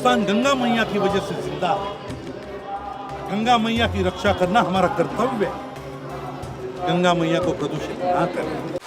हिंदुस्तान गंगा मैया की वजह से जिंदा है। गंगा मैया की रक्षा करना हमारा कर्तव्य है। गंगा मैया को प्रदूषित ना करें।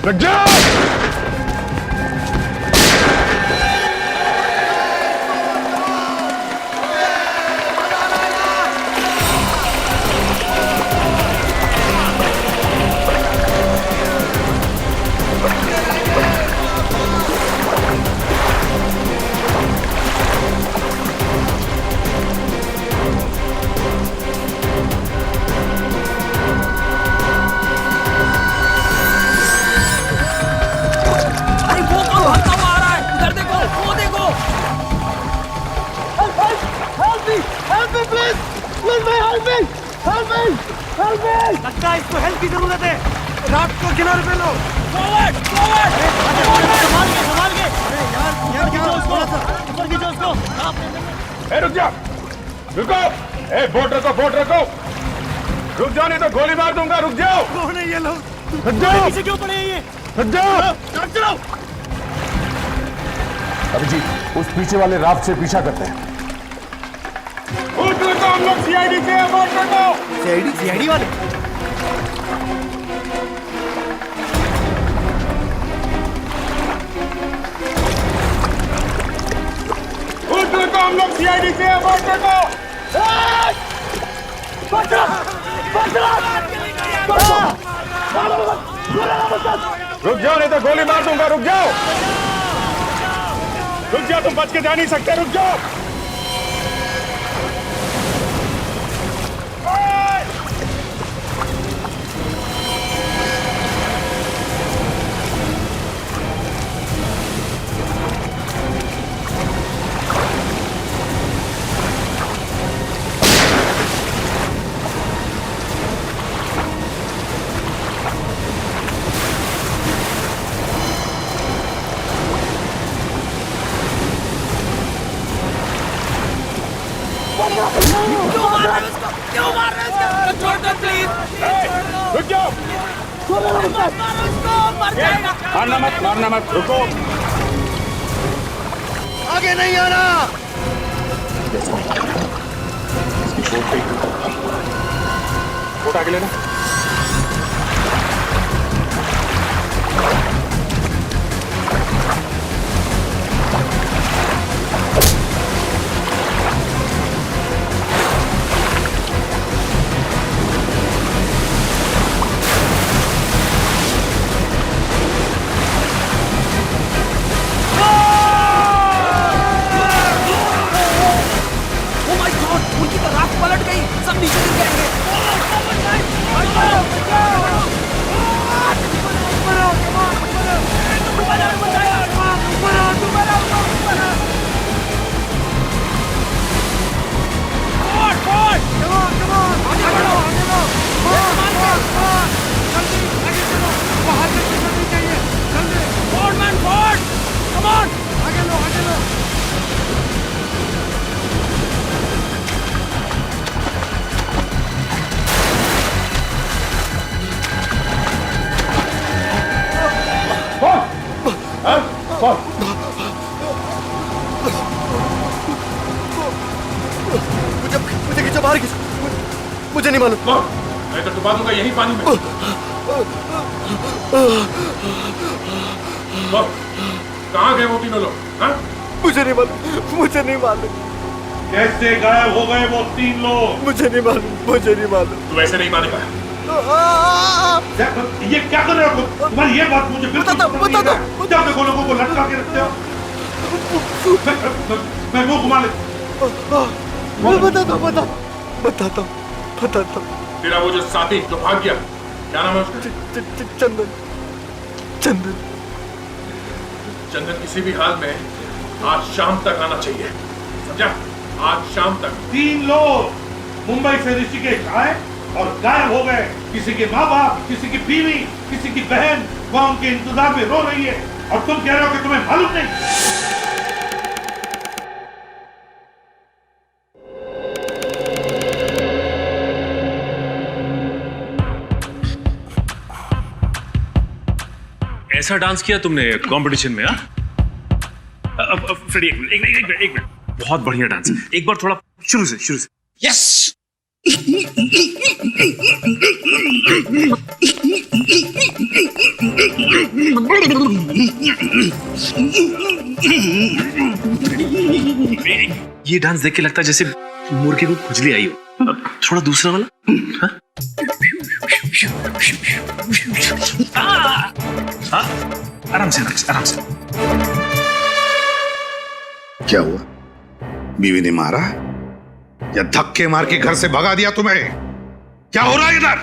रुक जाओ! लगता है इसको हेल्प की जरूरत है। रात को किनारे पे लो। फॉरवर्ड फॉरवर्ड संभाल के। अरे यार खींचो उसको, ऊपर खींचो उसको। ए रुक जा, रुको। ए बोट रखो। रुक जाओ नहीं तो गोली मार दूंगा। रुक जाओ। कौन है ये लोग? रुक जाओ। पीछे क्यों पड़े हैं ये? रुक जाओ। चलाओ। अभिजीत, उस पीछे वाले राफ्ट से पीछा करते हैं। हम लोग सीआईडी से हैं, बोट रखो। सीआईडी वाले? हम लोग सीआईडी से हैं, बोट रखो। रुक जाओ नहीं तो गोली मार दूंगा। रुक जाओ, तुम बच के जा नहीं सकते। रुक जाओ। क्यों मार रहे हो? छोड़ दो प्लीज। रुक जाओ। मर जाएगा। मारना मत। रुको। आगे नहीं आना। बोट आगे लेना। उनकी तो राफ्ट पलट गई, सब नीचे गिर जाएंगे। मुझे नहीं मालूम। मैं तो डुबा दूंगा यही पानी में। कहाँ गए वो तीनों लोग? हाँ? मुझे नहीं मालूम, मुझे नहीं मालूम, कैसे गायब हो गए वो 3 लोग? मुझे नहीं मालूम, मुझे नहीं मालूम। तू ऐसे नहीं मानेगा। ये क्या कर रहे हो? तुम्हारी ये बात मुझे बिल्कुल बता दो। जब देखो लोगों को लटका के रखते हो। मैं मुंह घुमा लेता हूं। बताता हूँ। तेरा वो जो साथी जो भाग गया, क्या नाम है उसका? चंदन। चंदन किसी भी हाल में आज शाम तक आना चाहिए, समझा? आज शाम तक। 3 लोग मुंबई से ऋषिकेश आए और गायब हो गए। किसी के माँ बाप, किसी की बीवी, किसी की बहन वहां उनके इंतजार में रो रही है, और तुम कह रहे हो कि तुम्हें मालूम नहीं। ऐसा डांस किया तुमने कंपटीशन में? हाँ फ्रेडी, एक मिनट, बहुत बढ़िया डांस। एक बार थोड़ा शुरू से। यस। ये डांस देख के लगता है जैसे मुर्गे को खुजली आई हो। अब थोड़ा दूसरा वाला। हाँ? आराम से। क्या हुआ? बीवी ने मारा या धक्के मार के घर से भगा दिया तुम्हें? क्या हो रहा है इधर?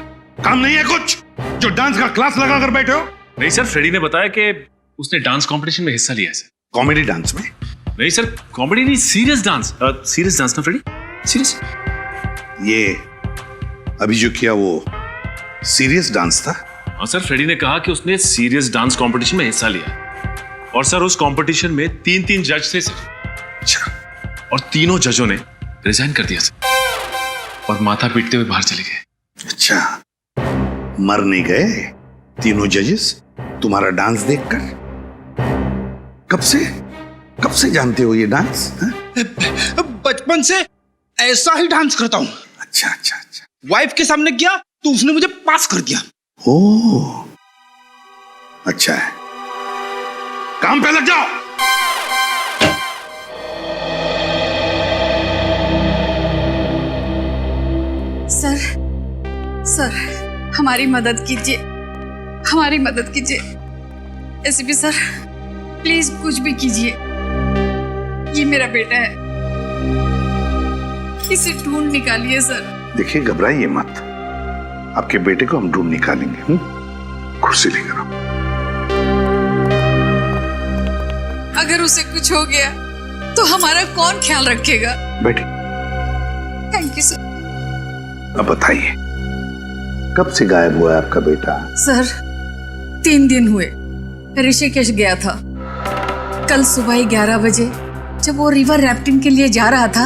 काम नहीं है कुछ जो डांस का क्लास लगा कर बैठे हो? नहीं सर, फ्रेडी ने बताया कि उसने डांस कंपटीशन में हिस्सा लिया है सर। कॉमेडी डांस में? नहीं सर, कॉमेडी नहीं, सीरियस डांस। सीरियस डांस ना फ्रेडी, सीरियस। ये अभी जो किया वो सीरियस डांस था? हाँ सर, फ्रेडी ने कहा कि उसने सीरियस डांस कंपटीशन में हिस्सा लिया। और सर उस कंपटीशन में 3 जज थे सर। अच्छा। और तीनों जजों ने रिजाइन कर दिया सर, और माथा पीटते हुए बाहर चले गए। अच्छा, मर नहीं गए तीनों जजेस तुम्हारा डांस देखकर? कब से जानते हो ये डांस? बचपन से ऐसा ही डांस करता हूँ। अच्छा। वाइफ के सामने किया तो उसने मुझे पास कर दिया। ओह, अच्छा है, काम पे लग जाओ। सर हमारी मदद कीजिए, एसीपी सर प्लीज कुछ भी कीजिए। ये मेरा बेटा है, इसे ढूंढ निकालिए सर। देखिए, घबराइए मत, आपके बेटे को हम ढूंढ निकालेंगे। कुर्सी लेकर आओ। अगर उसे कुछ हो गया तो हमारा कौन ख्याल रखेगा? बैठिए। Thank you sir. अब बताइए, कब से गायब हुआ है आपका बेटा? सर 3 दिन हुए। ऋषिकेश गया था। कल सुबह 11 बजे जब वो रिवर राफ्टिंग के लिए जा रहा था,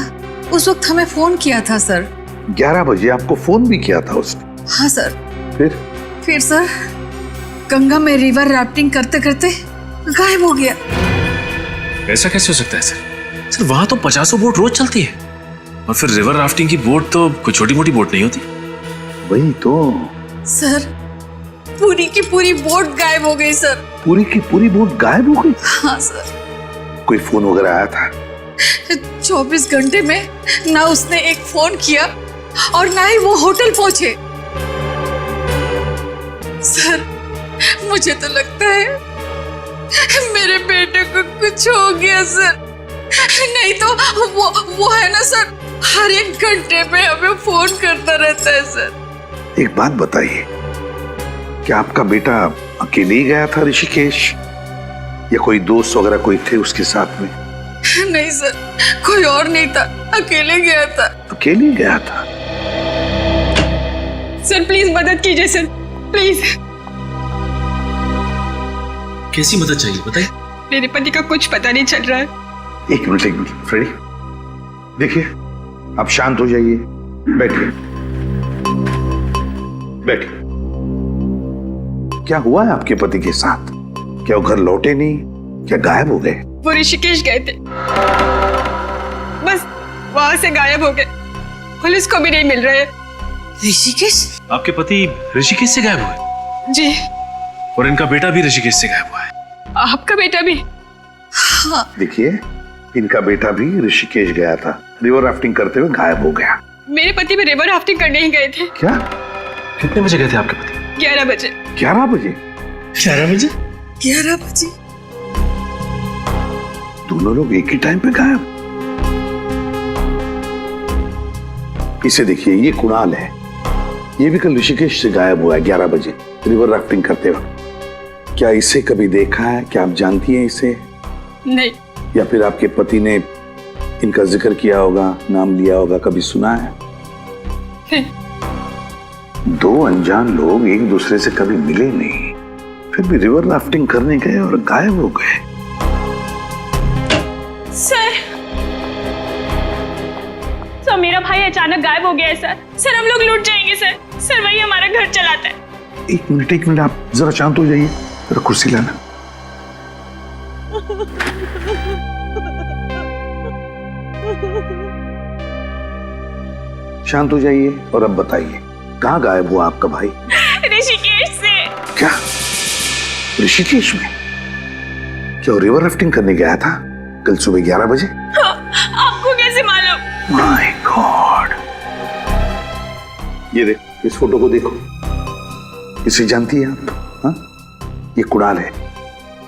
उस वक्त हमें फोन किया था सर। 11 बजे आपको फोन भी किया था उसने? हाँ सर। फिर सर गंगा में रिवर राफ्टिंग करते करते गायब हो गया। ऐसा कैसे हो सकता है सर? सर वहां तो 50 बोट रोज चलती है, और फिर रिवर राफ्टिंग की बोट तो कोई छोटी मोटी बोट नहीं होती। वही तो सर, पूरी की पूरी बोट गायब हो गई सर। पूरी की पूरी बोट गायब हो गई? हाँ सर। कोई फोन वगैरह आया था? 24 घंटे में ना उसने एक फोन किया और ना ही वो होटल पहुंचे। सर मुझे तो लगता है मेरे बेटे को कुछ हो गया सर। नहीं तो वो है ना सर, हर 1 घंटे में हमें फोन करता रहता है सर। एक बात बताइए, क्या आपका बेटा अकेले ही गया था ऋषिकेश, या कोई दोस्त वगैरह कोई थे उसके साथ में? नहीं सर, कोई और नहीं था, अकेले गया था। अकेले गया था? सर प्लीज मदद कीजिए सर, प्लीज। कैसी मदद चाहिए बताइए? मेरे पति का कुछ पता नहीं चल रहा है। एक मिनट फ्रेडी, देखिए आप शांत हो जाइए, बैठिए। क्या हुआ है आपके पति के साथ? क्या वो घर लौटे नहीं, क्या गायब हो गए? वो ऋषिकेश गए थे, बस वहां से गायब हो गए। पुलिस को भी नहीं मिल रहे, ऋषिकेश? आपके पति ऋषिकेश से गायब हुए जी। और इनका बेटा भी ऋषिकेश से गायब हुआ है। आपका बेटा भी? देखिए, इनका बेटा भी ऋषिकेश गया था, रिवर राफ्टिंग करते हुए गायब हो गया। मेरे पति भी रिवर राफ्टिंग करने ही गए थे। क्या? कितने बजे गए थे आपके पति? 11 बजे। 11 बजे? 11 बजे? 11 बजे। दोनों लोग एक ही टाइम पे गायब। इसे देखिए, ये कुणाल है, ये भी कल ऋषिकेश से गायब हुआ है 11 बजे रिवर राफ्टिंग करते वक्त। क्या इसे कभी देखा है? क्या आप जानती हैं इसे? नहीं। या फिर आपके पति ने इनका जिक्र किया होगा, नाम लिया होगा, कभी सुना है? नहीं। दो अनजान लोग एक दूसरे से कभी मिले नहीं, फिर भी रिवर राफ्टिंग करने गए और गायब हो गए। सर मेरा भाई अचानक गायब हो गया है सर। सर हम लोग लूट जाएंगे सर। सर वही हमारा घर चलाता है। एक मिनट, आप जरा शांत हो जाइए, जरा कुर्सी लाना। शांत हो जाइए और अब बताइए, कहाँ गायब हुआ आपका भाई? ऋषिकेश से। क्या? ऋषिकेश में? क्या वो रिवर राफ्टिंग करने गया था कल सुबह 11 बजे? हाँ, आपको कैसे मालूम? My God! ये देख, इस फोटो को देखो, इसे जानती हैं आप? हाँ? ये कुणाल है,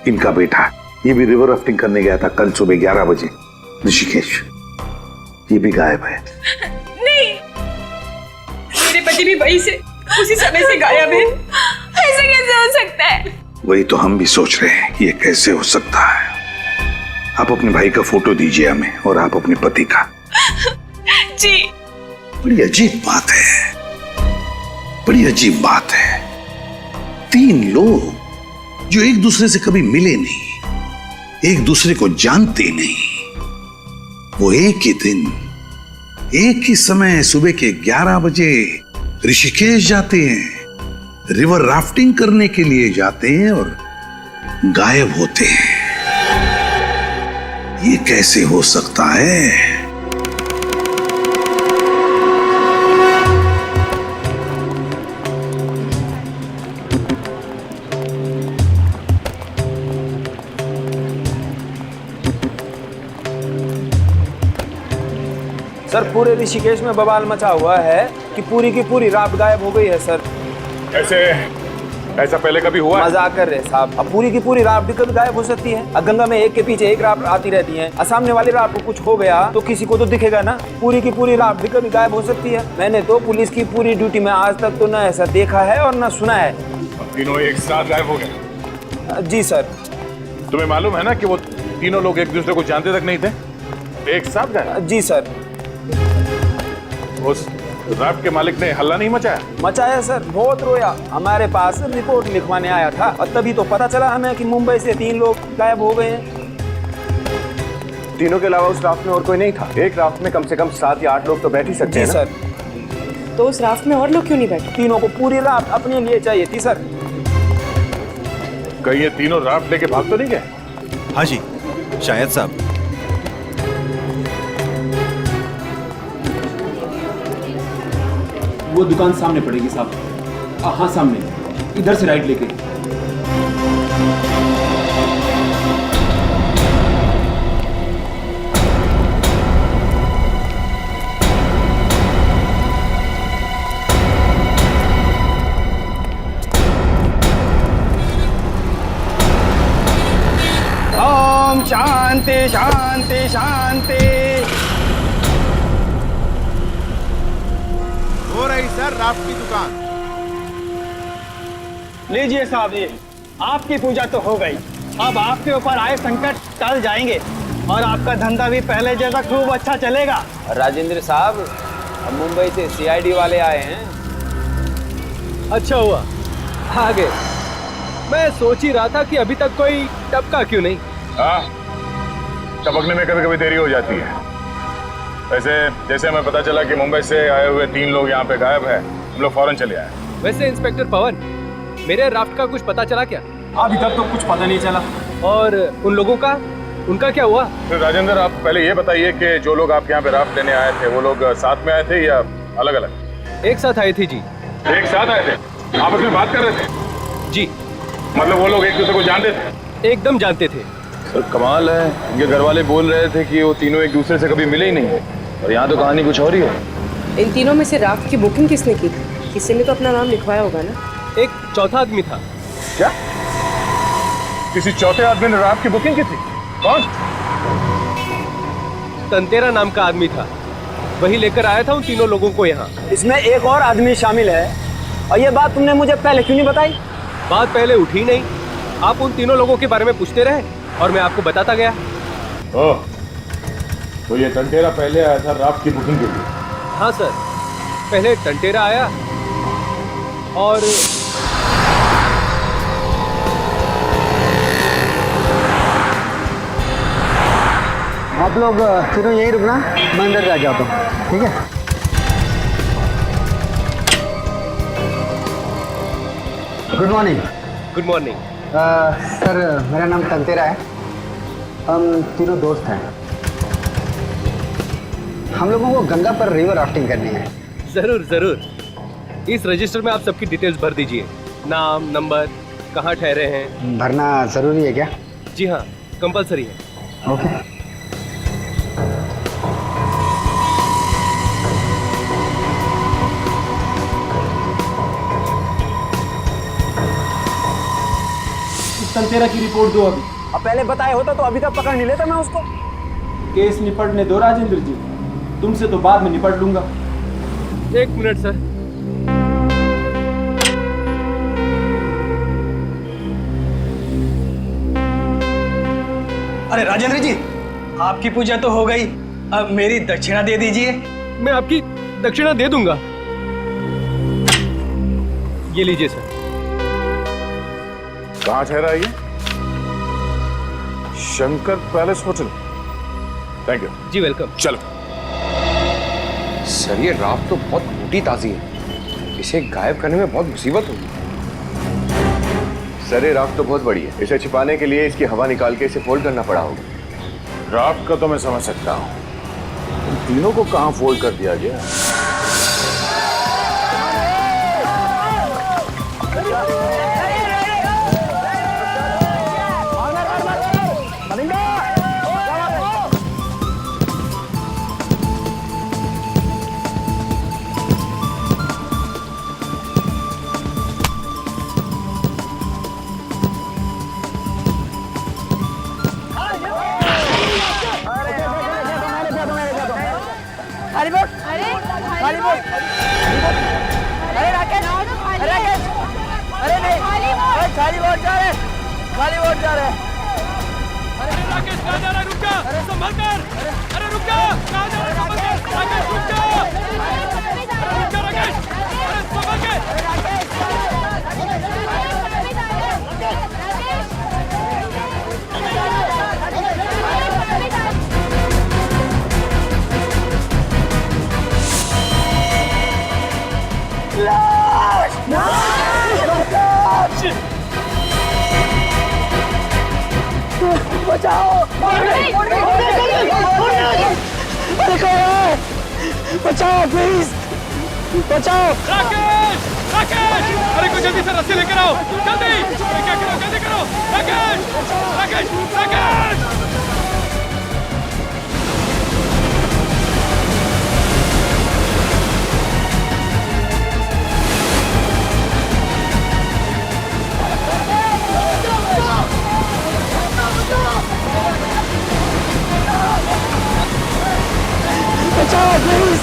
इनका बेटा। ये भी रिवर राफ्टिंग करने गया था कल सुबह 11 बजे ऋषिकेश। ये भी गायब है। नहीं, मेरे पति भी वही से उसी समय से गायब है। ऐसा कैसे हो सकता है? वही तो हम भी सोच रहे हैं, ये कैसे हो सकता है। आप अपने भाई का फोटो दीजिए हमें, और आप अपने पति का। जी। बड़ी अजीब बात है, बड़ी अजीब बात है। 3 लोग जो एक दूसरे से कभी मिले नहीं, एक दूसरे को जानते नहीं, वो एक ही दिन, एक ही समय सुबह के 11 बजे ऋषिकेश जाते हैं, रिवर राफ्टिंग करने के लिए जाते हैं और गायब होते हैं। ये कैसे हो सकता है? सर पूरे ऋषिकेश में बवाल मचा हुआ है कि पूरी की पूरी राफ्ट गायब हो गई है सर। ऐसा पहले कभी हुआ? मजाक कर रहे साहब। अब पूरी की पूरी राफ्ट भी कभी गायब हो सकती है? अब गंगा में एक के पीछे एक राफ्ट आती रहती है, और सामने वाली राफ्ट को कुछ हो गया तो किसी को तो दिखेगा ना। पूरी की पूरी राफ्ट भी कभी गायब हो सकती है। मैंने तो पुलिस की पूरी ड्यूटी में आज तक तो न ऐसा देखा है और न सुना है। तीनों एक साथ गायब हो गए? जी सर। तुम्हें मालूम है ना कि वो तीनों लोग एक दूसरे को जानते तक नहीं थे, एक साथ गायब? जी सर। उस राफ्ट के मालिक ने हल्ला नहीं मचाया? मचाया सर, बहुत रोया। हमारे पास रिपोर्ट लिखवाने आया था, और तभी तो पता चला हमें कि मुंबई से 3 लोग गायब हो गए हैं। तीनों के अलावा उस राफ्ट में और कोई नहीं था? एक राफ्ट में कम से कम 7 या 8 लोग तो बैठ ही सकते हैं ना? सर। तो उस राफ्ट में और लोग क्यों नहीं बैठे? तीनों को पूरी राफ्ट अपने लिए चाहिए थी सर। कहीं ये तीनों राफ्ट लेके भाग तो नहीं गए? हाँ जी, शायद साहब। वो दुकान सामने पड़ेगी साहब। हाँ सामने, इधर से राइट लेके। ओम शांति शांति शांति। हो रही सर राफ्ट की दुकान। लीजिए साहब, ये आपकी पूजा तो हो गई। अब आपके ऊपर आए संकट टल जाएंगे और आपका धंधा भी पहले जैसा खूब अच्छा चलेगा। राजेंद्र साहब, अब मुंबई से CID वाले आए हैं। अच्छा हुआ आगे। मैं सोच ही रहा था कि अभी तक कोई टपका क्यों नहीं। हाँ, टपकने में कभी कभी देरी हो जाती है। वैसे जैसे हमें पता चला कि मुंबई से आए हुए 3 लोग यहाँ पे गायब है, हम लोग फौरन चले आए। वैसे इंस्पेक्टर पवन, मेरे राफ्ट का कुछ पता चला क्या? अभी तक तो कुछ पता नहीं चला। और उन लोगों का, उनका क्या हुआ? तो राजेंद्र, आप पहले ये बताइए कि जो लोग आपके यहाँ पे राफ्ट लेने आए थे वो लोग साथ में आए थे या अलग अलग? एक साथ आए थे जी। एक साथ आए थे? आपस में बात कर रहे थे? जी। मतलब वो लोग एक दूसरे को जानते थे? एकदम जानते थे। सर कमाल है, इनके घर वाले बोल रहे थे कि वो तीनों एक दूसरे से कभी मिले ही नहीं, और यहाँ तो कहानी कुछ और ही है। इन तीनों में से राफ्ट की बुकिंग किसने की? किसी ने तो अपना नाम लिखवाया होगा ना? एक चौथा आदमी था। क्या? किसी चौथे आदमी ने राफ्ट की बुकिंग की थी? कौन? तंतेरा नाम का आदमी था, वही लेकर आया था उन तीनों लोगों को यहाँ। इसमें एक और आदमी शामिल है, और ये बात तुमने मुझे पहले क्यों नहीं बताई? बात पहले उठी नहीं, आप उन तीनों लोगों के बारे में पूछते रहे और मैं आपको बताता गया। ओह, तो ये टंटेरा पहले आया था राफ्ट की बुकिंग के लिए? हाँ सर, पहले टंटेरा आया और आप लोग तीनों यहीं रुकना, मैं अंदर जा जाता हूँ, ठीक है? Good morning. Good morning. Sir मेरा नाम तंतेरा है, हम तीनों दोस्त हैं। हम लोगों को गंगा पर रिवर राफ्टिंग करनी है। जरूर जरूर, इस रजिस्टर में आप सबकी डिटेल्स भर दीजिए, नाम, नंबर, कहाँ ठहरे हैं। भरना जरूरी है क्या? जी हाँ, कंपलसरी है। ओके। तंतेरा की रिपोर्ट दो अभी। अब पहले बताया होता तो अभी तक पकड़ नहीं लेता मैं उसको। केस निपटने दो राजेंद्र जी, तुमसे तो बाद में निपट लूंगा। एक मिनट सर। अरे राजेंद्र जी, आपकी पूजा तो हो गई, अब मेरी दक्षिणा दे दीजिए। मैं आपकी दक्षिणा दे दूंगा। ये लीजिए सर। कहाँ ठहरा ये? Shankar palace hotel. Thank you. जी वेलकम। चलो। सर ये राफ्ट तो बहुत मोटी ताजी है, इसे गायब करने में बहुत मुसीबत होगी। सर ये राफ्ट तो बहुत बड़ी है, इसे छिपाने के लिए इसकी हवा निकाल के इसे फोल्ड करना पड़ा होगा। राफ्ट का तो मैं समझ सकता हूँ, तीनों को कहाँ फोल्ड कर दिया गया? अरे राकेश, अरे राकेश, अरे नहीं, खाली बोट जा रहे, खाली बोट जा रहे। अरे राकेश कहाँ जा रहा है? रुक जा, संभल कर। अरे रुक जा, कहाँ जा रहा है? राकेश रुक जा, अरे रुक जा राकेश, अरे संभल के। बचाओ! बचाओ प्लीज, बचाओ! राकेश, राकेश, अरे कोई जल्दी से रस्सी लेकर आओ, जल्दी! अरे क्या करो, जल्दी करो! राकेश, राकेश, राकेश! बचाओ प्लीज,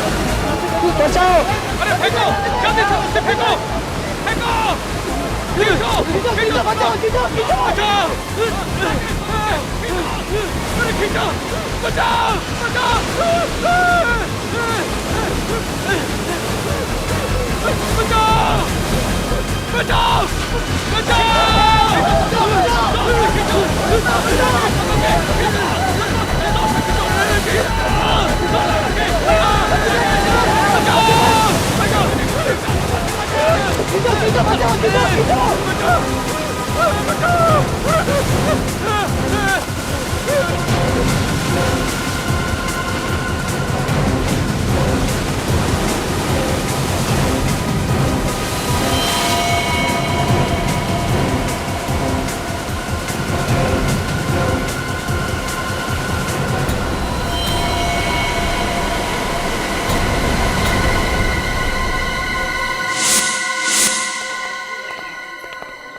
बचाओ! अरे फेंको, जल्दी से रस्सी फेंको, फेंको! खींचो, खींचो, बचाओ, खींचो, खींचो, बचाओ! अरे खींचो, बचाओ, बचाओ! बचाओ, बचाओ,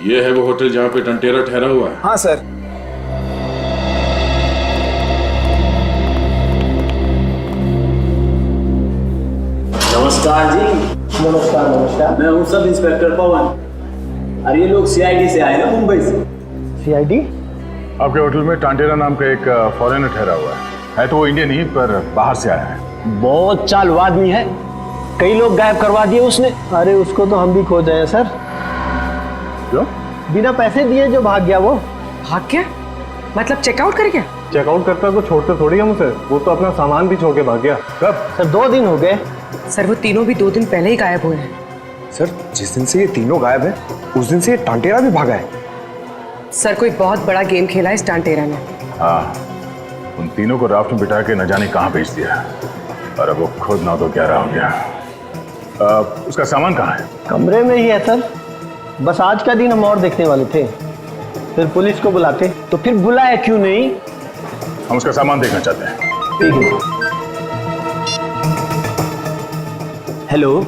ये है वो होटल जहाँ पे टंटेरा ठहरा हुआ है? हाँ सर। नमस्कार जी। नमस्कार नमस्कार। मैं हूँ सब इंस्पेक्टर पवन। अरे ये लोग सीआईडी से आए ना, मुंबई से। सीआईडी? आपके होटल में टांटेरा नाम का एक फॉरेनर ठहरा हुआ है तो वो इंडियन ही पर बाहर से आया है। बहुत चालू आदमी है, कई लोग गायब करवा दिए उसने। अरे उसको तो हम भी खोज रहे हैं सर। क्यों? बिना पैसे दिए जो भाग गया वो। भाग गया मतलब चेकआउट कर गया? चेकआउट करता तो छोड़ते थोड़ी हम उसे, वो तो अपना सामान भी छोड़ के भाग गया। कब? सर 2 दिन हो गए। सर वो तीनों भी 2 दिन पहले ही गायब हुए हैं। सर जिस दिन से ये तीनों गायब है उस दिन से ये टांटेरा भी भागा है। सर कोई बहुत बड़ा गेम खेला है इस टांटेरा ने। हाँ, उन तीनों को राफ्ट में बिठा के न जाने कहाँ भेज दिया और अब वो खुद ना तो 11 हो गया। उसका सामान कहाँ है? कमरे में ही है सर। बस आज का दिन हम और देखने वाले थे, फिर पुलिस को बुलाते। तो फिर बुलाया क्यों नहीं? हम उसका सामान देखना चाहते हैं। ठीक है। हेलो,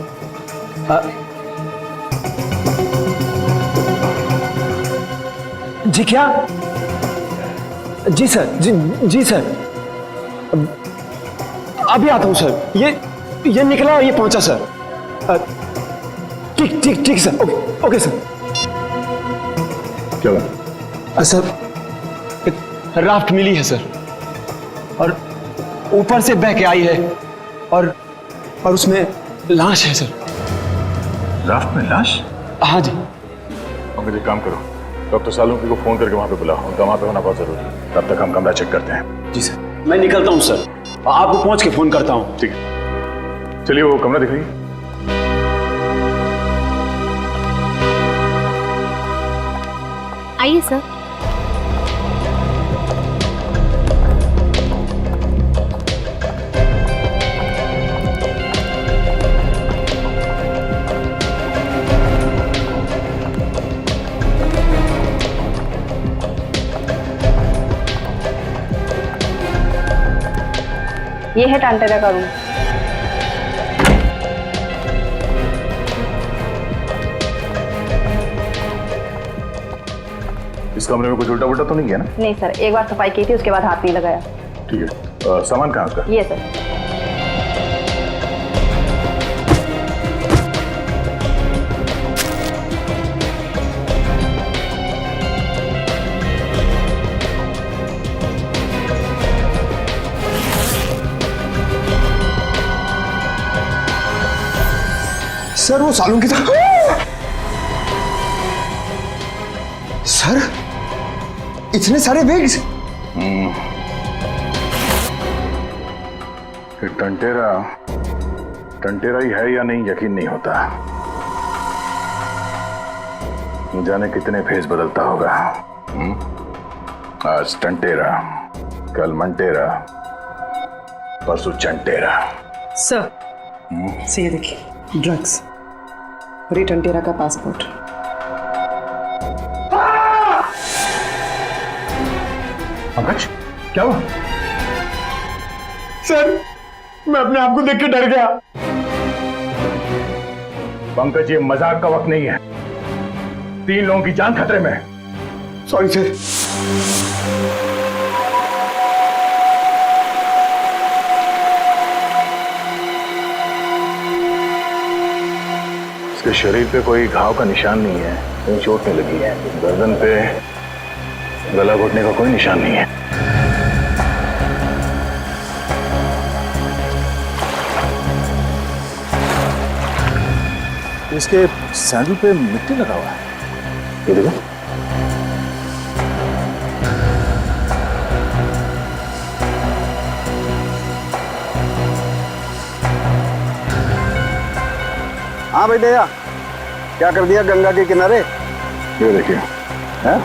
जी क्या? जी सर, जी सर, अभी आता हूँ सर। ये निकला और ये पहुंचा सर। ठीक ठीक ठीक सर। Okay okay sir. क्या सर एक राफ्ट मिली है सर और ऊपर से बह के आई है और उसमें लाश है सर। राफ्ट में लाश? हाँ जी। अब एक काम करो, डॉक्टर सालुंकी को फोन करके वहां पे बुलाओ, उनका वहां पे होना बहुत जरूरी है। तब तक हम कमरा चेक करते हैं। जी सर, मैं निकलता हूँ सर, आपको पहुंच के फोन करता हूँ। ठीक है, चलिए वो कमरा दिखाइए। आइए सर। ये है टांटेरा का रूम। इस कमरे में कुछ उल्टा पुल्टा तो नहीं किया ना? नहीं सर, एक बार सफाई की थी, उसके बाद हाथ नहीं लगाया। ठीक है, सामान कहाँ है उसका? ये सर। सर वो सालुंकी था। सर इतने सारे बैग्स। टंटेरा ही है या नहीं यकीन नहीं होता। न जाने कितने फेस बदलता होगा। आज टंटेरा, कल मंटेरा, परसों चंटेरा। सर से ये देखिए, ड्रग्स और ये टंटेरा का पासपोर्ट। पंकज, क्या हुआ? सर मैं अपने आप को देख के डर गया। पंकज, ये मजाक का वक्त नहीं है। 3 लोगों की जान खतरे में है। Sorry sir. इसके शरीर पे कोई घाव का निशान नहीं है, कहीं चोट नहीं लगी है। गर्दन पे गला घोटने का कोई निशान नहीं है। इसके सैंडल पे मिट्टी लगा हुआ है, ये देखो। हाँ भाई दया, क्या कर दिया गंगा के किनारे? ये देखिए। हैं?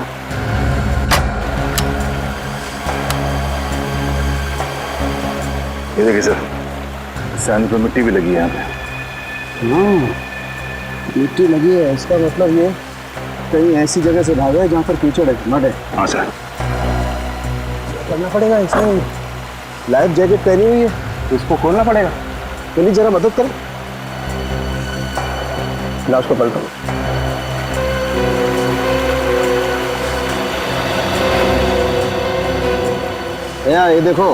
ये देखिए सर, सैंडल पे मिट्टी भी लगी है यहाँ पे। मिट्टी लगी है, इसका मतलब ये कहीं ऐसी जगह से भागा है जहाँ पर कीचड़ है, मड है। हाँ सर। करना पड़ेगा। इसने लाइफ जैकेट पहनी हुई है, इसको खोलना पड़ेगा। प्लीज जरा मदद करो। ला उसको पलटो। यहाँ ये देखो,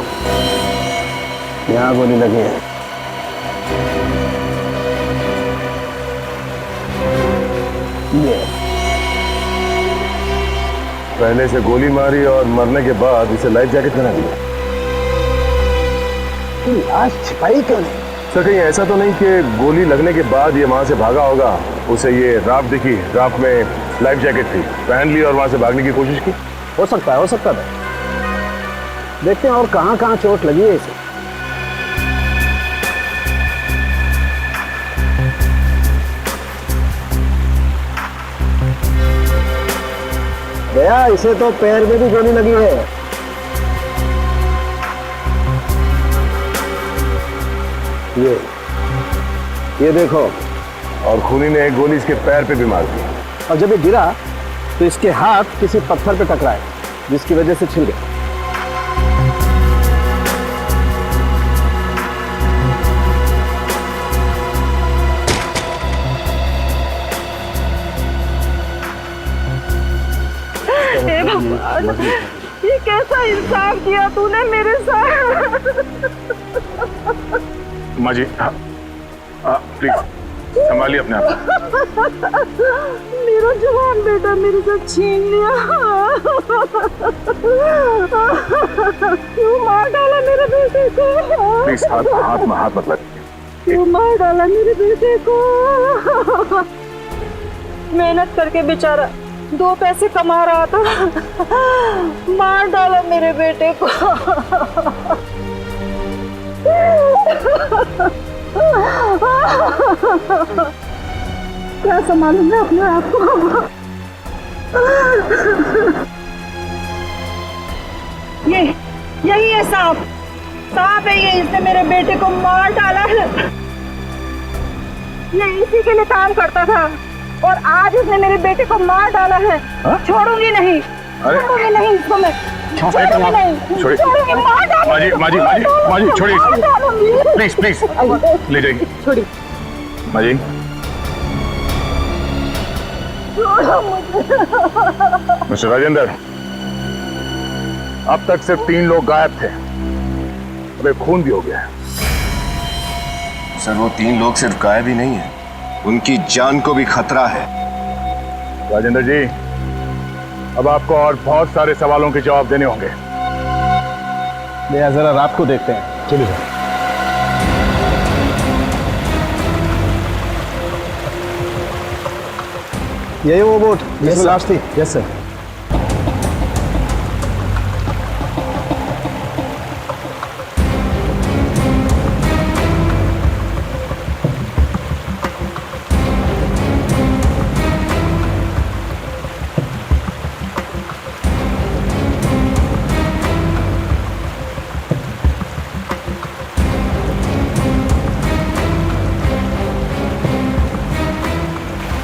यहाँ गोली लगी है। ये पहले से गोली मारी और मरने के बाद इसे लाइफ जैकेट पहना दिया। आज छिपाई क्यों नहीं? सर कहीं ऐसा तो नहीं कि गोली लगने के बाद ये वहां से भागा होगा, उसे ये राफ्ट दिखी, राफ्ट में लाइफ जैकेट थी, पहन ली और वहां से भागने की कोशिश की? हो सकता है देखते हैं और कहाँ कहाँ चोट लगी है इसे। भैया इसे तो पैर में भी गोली लगी है। ये देखो, और खूनी ने एक गोली इसके पैर पे भी मार दी। और जब ये गिरा तो इसके हाथ किसी पत्थर पे टकराए, जिसकी वजह से छिल गए। हे भगवान, ये कैसा इंसाफ किया तूने मेरे साथ। माँ जी प्लीज संभालिए अपने आप। मेरा जवान बेटा मेरे से छीन लिया। क्यों मार डाला मेरे बेटे को? प्लीज हाथ मत लगाइए। क्यों मार डाला मेरे बेटे को? मेहनत करके बेचारा 2 पैसे कमा रहा था, मार डाला मेरे बेटे को। क्या संभालूंगा अपने आप को? यही है सांप है ये, इसने मेरे बेटे को मार डाला है। ये इसी के लिए काम करता था और आज इसने मेरे बेटे को मार डाला है। छोड़ूंगी नहीं इसको मैं। छोड़ूंगी नहीं। माँ जी छोड़िए प्लीज ले जाइए। छोड़िए माँ जी। मिस्टर राजेंद्र, अब तक सिर्फ 3 लोग गायब थे, अब एक खून भी हो गया है। सर वो 3 लोग सिर्फ गायब ही नहीं है, उनकी जान को भी खतरा है। राजेंद्र जी, अब आपको और बहुत सारे सवालों के जवाब देने होंगे। जरा रात को देखते हैं। चलिए सर। यही वो बोट जिसमें लाश थी? Yes sir.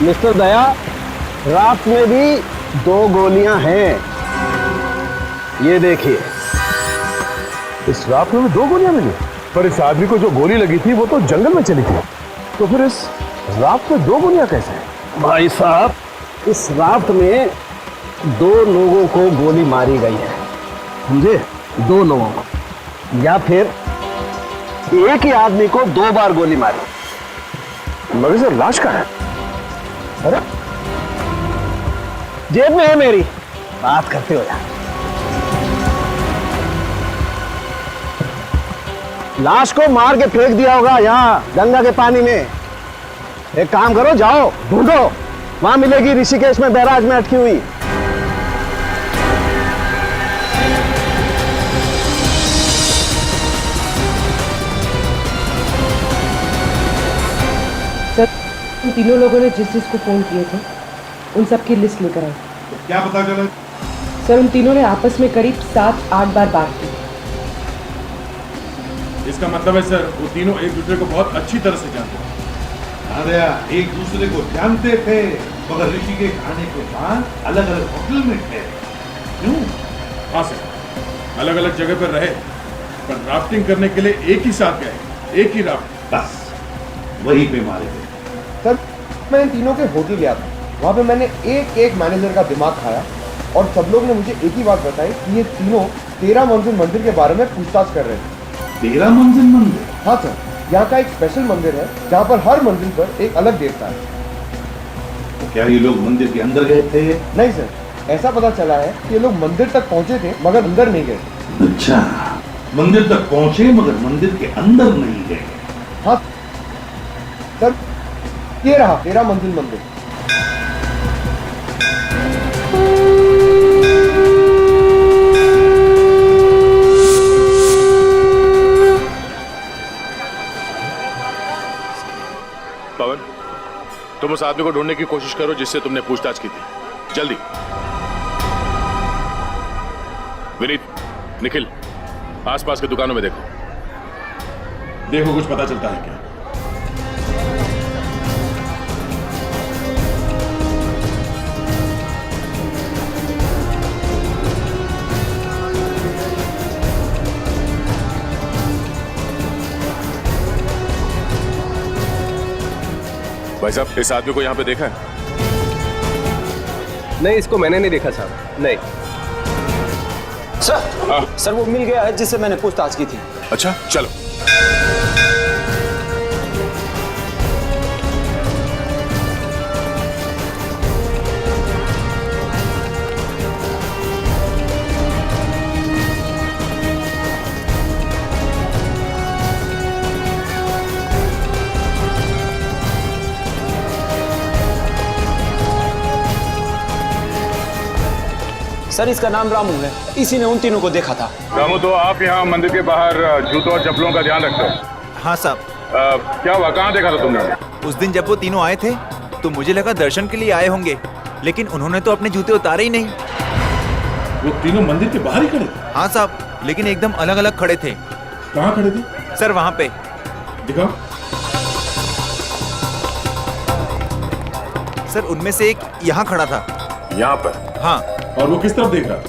मिस्टर दया, राफ्ट में भी 2 गोलियां हैं। ये देखिए। इस राफ्ट में 2 गोलियां मिली, पर इस आदमी को जो गोली लगी थी वो तो जंगल में चली थी, तो फिर इस राफ्ट में 2 गोलियां कैसे? भाई साहब, इस राफ्ट में 2 लोगों को गोली मारी गई है, समझे? 2 लोगों को, या फिर एक ही आदमी को 2 बार गोली मारी। मगर सर लाश कहाँ है? अरे जेब में है मेरी। बात करते हो यार। लाश को मार के फेंक दिया होगा यहाँ गंगा के पानी में। एक काम करो, जाओ ढूंढो, वहां मिलेगी ऋषिकेश में बैराज में अटकी हुई। सर, उन 3 लोगों ने जिस को फोन किए थे उन सब की लिस्ट लेकर आए। तो क्या पता चला? सर, उन 3 ने आपस में करीब 7-8 बार बात की। इसका मतलब है सर, वो तीनों एक दूसरे को बहुत अच्छी तरह से जानते हैं। अरे एक दूसरे को जानते थे, मगर ऋषिकेश आने के बाद अलग अलग होटल में थे। क्यों? हाँ सर, अलग अलग जगह पर रहे, पर राफ्टिंग करने के लिए एक ही साथ गए, एक ही राफ्ट। बस वहीं पे मारे गए। सर, मैं इन तीनों के होटल गया था, वहाँ पे मैंने एक मैनेजर का दिमाग खाया और सब लोग ने मुझे एक ही बात बताई कि ये तीनों 13 मंजिल मंदिर के बारे में पूछताछ कर रहे थे। 13 मंजिल मंदिर? हाँ सर, यहाँ का एक स्पेशल मंदिर है जहाँ पर हर मंजिल पर एक अलग देवता है। तो क्या ये लोग मंदिर के अंदर गए थे? नहीं सर, ऐसा पता चला है कि ये लोग मंदिर तक पहुँचे थे मगर अंदर नहीं गए। अच्छा, मंदिर तक पहुंचे मगर मंदिर के अंदर नहीं गए। हाँ सर, ये रहा 13 मंजिल मंदिर। पवन, तुम उस आदमी को ढूंढने की कोशिश करो जिससे तुमने पूछताछ की थी। जल्दी। विनीत, निखिल, आसपास की दुकानों में देखो कुछ पता चलता है क्या। भाई साहब, इस आदमी को यहाँ पे देखा है? नहीं, इसको मैंने नहीं देखा साहब, नहीं। सर वो मिल गया है जिससे मैंने पूछताछ की थी। अच्छा, चलो। सर इसका नाम रामू है, इसी ने उन तीनों को देखा था। रामू, तो आप यहाँ मंदिर के बाहर जूतों और चप्पलों का ध्यान रखते हो? हाँ साहब। क्या हुआ, कहाँ देखा था तुमने? उस दिन जब वो तीनों आए थे तो मुझे लगा दर्शन के लिए आए होंगे, लेकिन उन्होंने तो अपने जूते उतारे ही नहीं। वो तीनों मंदिर के बाहर ही खड़े थे? हाँ साहब, लेकिन एकदम अलग अलग खड़े थे। कहाँ खड़े थे? सर वहाँ पे। दिखाओ। सर उनमें से एक यहाँ खड़ा था। यहाँ पर? हाँ। और वो किस तरफ देख रहा था?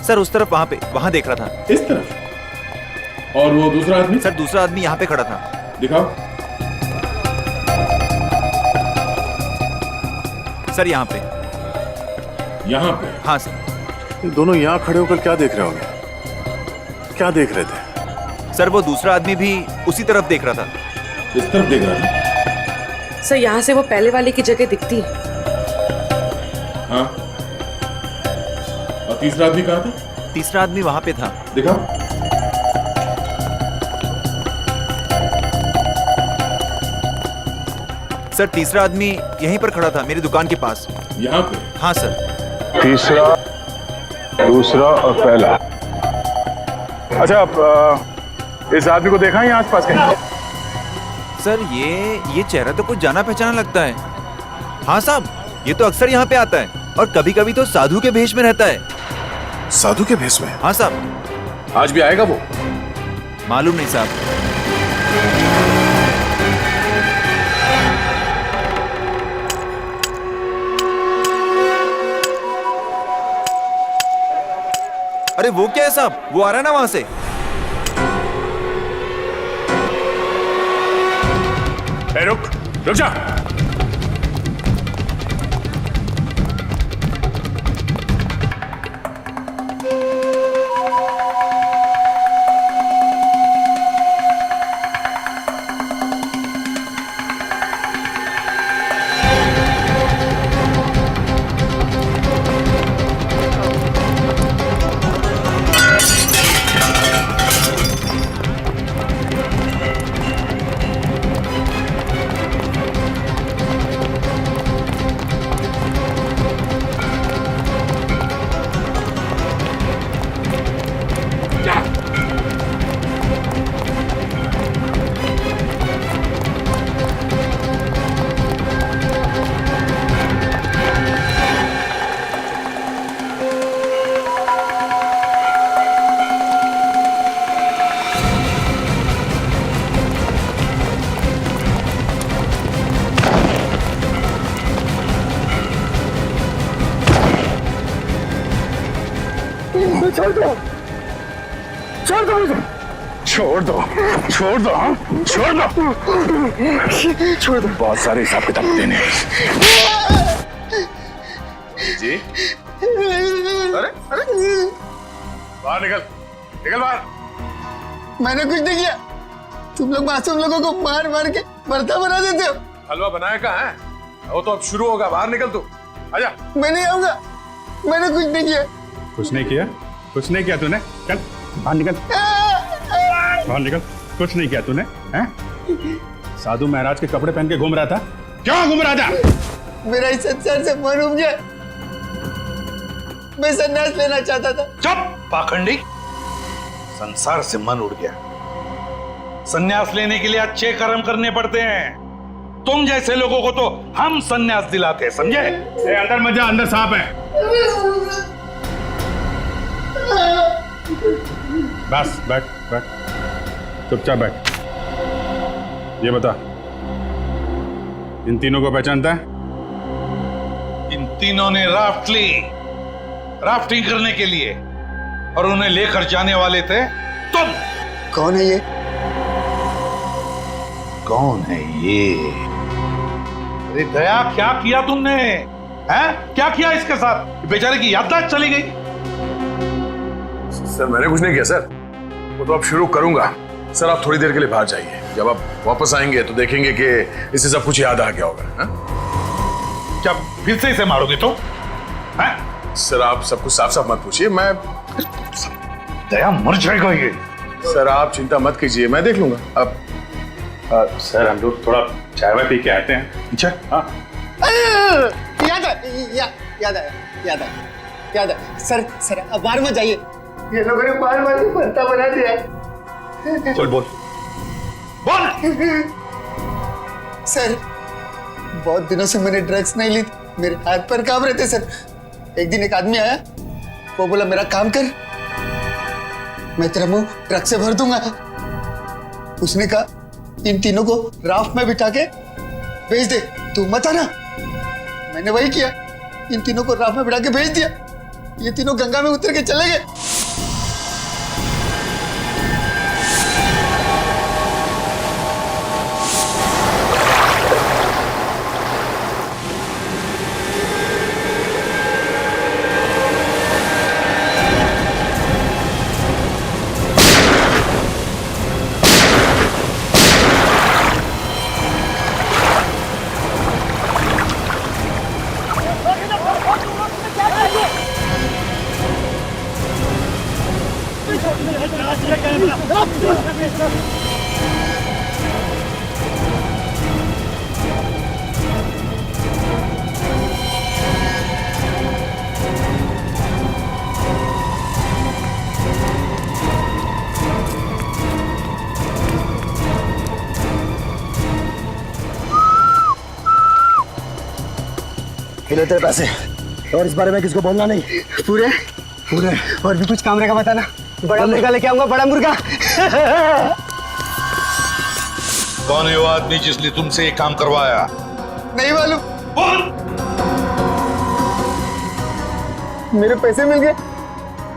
सर उस तरफ, वहाँ पे, वहाँ देख रहा था। इस तरफ? और वो दूसरा आदमी? सर दूसरा आदमी यहाँ पे खड़ा था। दिखाओ। सर यहाँ पे। यहाँ पे? हाँ सर। दोनों यहाँ खड़े होकर क्या देख रहे होंगे? क्या देख रहे थे? सर वो दूसरा आदमी भी उसी तरफ देख रहा था। इस तरफ देख रहा था? सर यहाँ से वो पहले वाले की जगह दिखती है। हाँ। और तीसरा आदमी कहाँ था? तीसरा आदमी वहाँ पे था। दिखाओ। सर तीसरा आदमी यहीं पर खड़ा था, मेरी दुकान के पास। यहाँ पे? हाँ सर। तीसरा, दूसरा और पहला। अच्छा, इस आदमी को देखा है यहाँ आसपास कहीं? सर ये चेहरा तो कुछ जाना पहचाना लगता है। हाँ साहब, ये तो अक्सर यहाँ पे आता है और कभी कभी तो साधु के भेष में रहता है। साधु के भेष में? हाँ साहब। आज भी आएगा वो? मालूम नहीं साहब। अरे वो क्या है साहब, वो आ रहा है ना वहां से। रुक जा। छोड़ दो, छोड़ दो मुझे। छोड़ दो, छोड़ दो, हाँ? छोड़ दो, छोड़ दो। बहुत सारे हिसाब किताब देने। जी? अरे बाहर निकल, निकल बाहर। मैंने कुछ नहीं किया। तुम लोग मासूम लोगों को मार मार के भरता बना देते हो। हलवा बनाया कहाँ है? वो तो अब शुरू होगा, बाहर निकल तू, आजा। मैं नहीं आऊंगा, मैंने कुछ नहीं किया। कुछ नहीं किया? कुछ नहीं किया तूने? चल बाहर निकल, बाहर निकल। कुछ नहीं किया तूने? हैं? साधु महाराज के कपड़े पहन के घूम रहा था, क्यों घूम रहा था? मेरा इस संसार से मन उब गया, मैं संन्यास लेना चाहता था। चुप पाखंडी, संसार से मन उड़ गया। संन्यास लेने के लिए अच्छे कर्म करने पड़ते हैं। तुम जैसे लोगों को तो हम संन्यास दिलाते हैं, समझे? अंदर मत जा, अंदर सांप है। बस बैठ बैठ, चुपचाप बैठ। ये बता, इन तीनों को पहचानता है? इन तीनों ने राफ्ट ली, राफ्टिंग करने के लिए, और उन्हें लेकर जाने वाले थे तुम। कौन है ये? कौन है ये? अरे दया, क्या किया तुमने? हैं? क्या किया इसके साथ? बेचारे की याददाश्त चली गई। सर मैंने कुछ नहीं किया सर, वो तो अब शुरू करूंगा। सर आप थोड़ी देर के लिए बाहर जाइए, जब आप वापस आएंगे तो देखेंगे कि इसे सब कुछ याद आ गया होगा। हा? क्या फिर से इसे मारोगे तो? हैं? सर आप सब कुछ साफ साफ मत पूछिए, मैं दया मर जाएगा ये। सर आप चिंता मत कीजिए, मैं देख लूंगा। अब सर हम लोग थोड़ा चाय वाय पी के आते हैं। अच्छा याद है सर अब बाहर मत जाइए, ये लोगों ने मार मार के भरता बना दिया। चल बोल बोल। सर बहुत दिनों से मैंने ड्रग्स नहीं ली, मेरे हाथ पर कांप रहे थे सर। एक दिन एक आदमी आया, वो बोला मेरा काम कर, मैं तेरा मुंह ट्रक से भर दूंगा। उसने कहा इन तीनों को राफ्ट में बिठा के भेज दे, तू मत आना। मैंने वही किया, इन तीनों को राफ्ट में बिठा के भेज दिया। ये तीनों गंगा में उतर के चले गए। ले तेरे पैसे, और इस बारे में किसको बोलना नहीं। पूरे पूरे और भी कुछ काम रहेगा बताना। बड़ा मुर्गा लेके आऊंगा, बड़ा मुर्गा। कौन है वो आदमी जिसने तुमसे ये काम करवाया? नहीं मालूम। बोल। मेरे पैसे मिल गए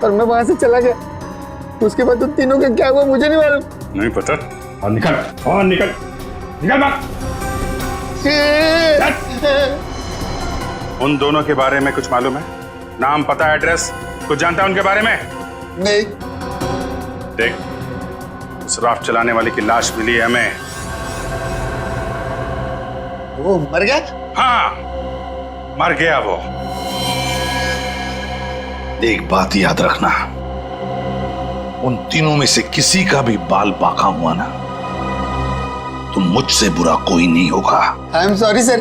और मैं वहां से चला गया। उसके बाद तुम तीनों का क्या हुआ मुझे नहीं मालूम। नहीं पता। और निकल, और निकल, निकल बाहर। उन दोनों के बारे में कुछ मालूम है? नाम, पता, एड्रेस कुछ जानता है उनके बारे में? नहीं। देख, उस राफ्ट चलाने वाले की लाश मिली है हमें। वो मर गया? हाँ, मर गया वो। एक बात याद रखना, उन तीनों में से किसी का भी बाल बाका हुआ ना, तो मुझसे बुरा कोई नहीं होगा। आई एम सॉरी सर,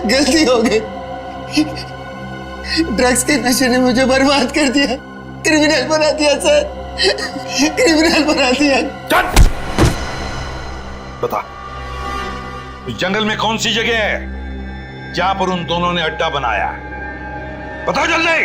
गलती हो गई। ड्रग्स के नशे ने मुझे बर्बाद कर दिया, क्रिमिनल बना दिया सर, क्रिमिनल बना दिया। बता, इस जंगल में कौन सी जगह है जहां पर उन दोनों ने अड्डा बनाया? बता जल्दी।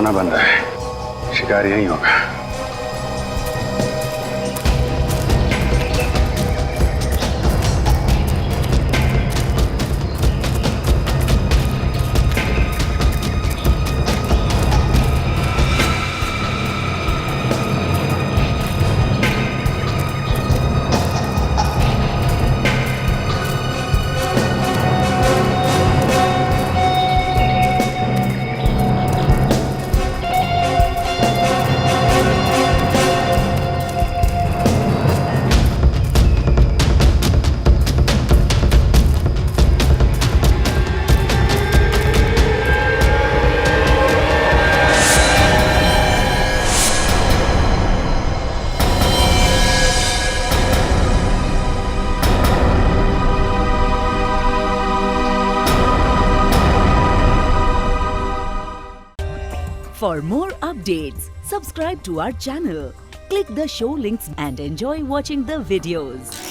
होना बन रहा है, शिकार यही होगा। For more updates, subscribe to our channel, click the show links and enjoy watching the videos.